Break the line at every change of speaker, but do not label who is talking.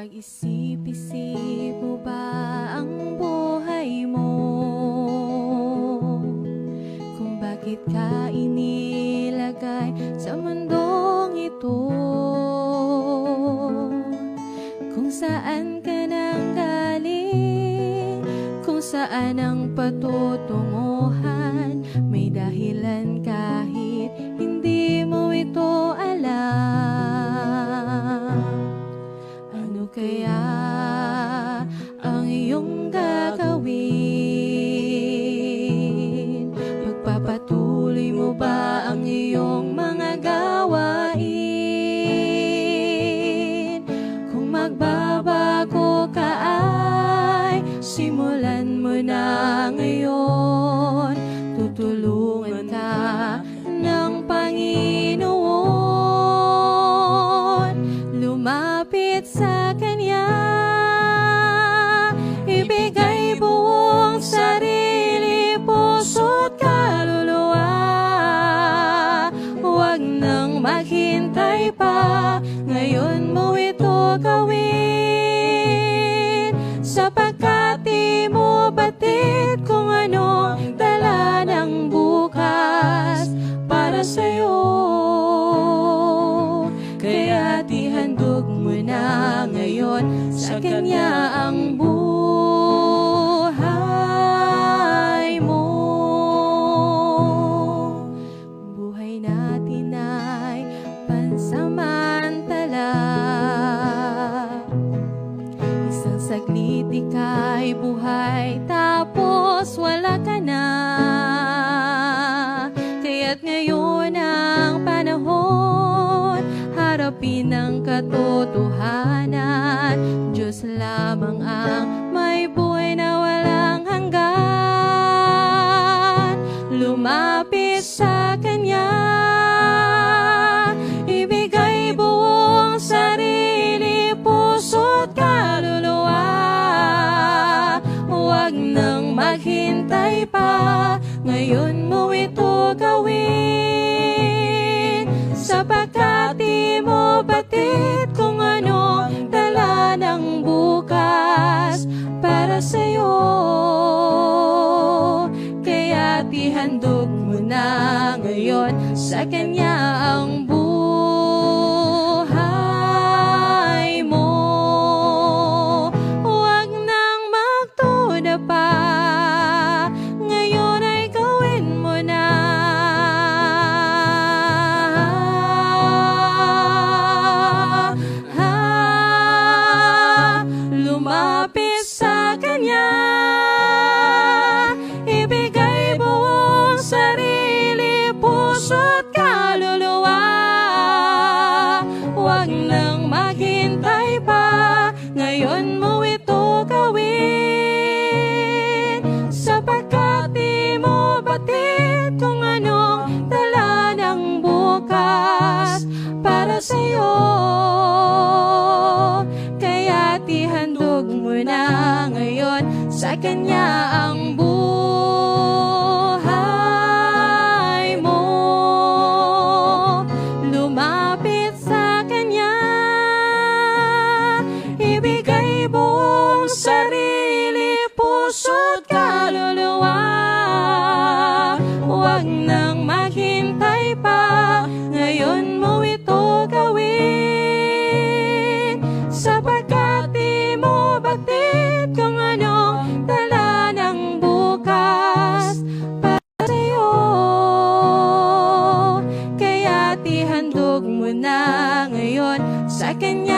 Napag-isip-isip mo ba ang buhay mo? Kung bakit ka inilagay sa mundong ito? Kung saan ka nang galing? Kung saan ang patutunguhan? May dahilan kahit hindi mo ito alam. Ano kaya ang iyong gagawin? Pagpapatuloy mo ba ang iyong mga gawain? Kung magbabago ka ay simulan mo na ngayon. Tutulungan ka ng Panginoon. Lumapit sa Kanya, ibigay buong sarili, puso't kaluluwa. Huwag nang maghintay pa, ngayon mo ito gawin. Sapagkat di mo batid kung ano ang dala ng bukas para sa'yo. Kaya ihandog mo na ngayon sa Kanya ang buhay mo. Buhay natin ay pansamantala. Isang saglit ika'y buhay, tapos wala ka na. Kaya't ngayon ang panahon, harapin ang katotohanan. Diyos lamang ang may buhay na walang hanggan. Lumapit sa Kanya, ibigay buong sarili, puso't kaluluwa. Huwag nang maghintay pa, ngayon mo ito gawin. Sapagkat di mo batid kung ano ang dala ng bukas para sa'yo. Kaya't ihandog mo na ngayon sa Kanya ang buhay mo. Huwag nang magduda pa, ngayon ay gawin mo na. Lumapit sa Kanya, ibigay buong sarili, puso't kaluluwa. Huwag nang maghintay pa, ngayon mo ito gawin. Sapagkat di mo batid kung ano dala ng bukas para sa'yo. Kaya't ihandog mo na ngayon sa Kanya ang buhay mo. Lumapit sa Kanya, ibigay buong sarili, puso't kaluluwa. Huwag nang maghintay pa, ngayon mo ito gawin. Sapagkat di mo batid kung anong dala ng bukas para sa'yo. Kaya't ihandog mo na ngayon sa Kanya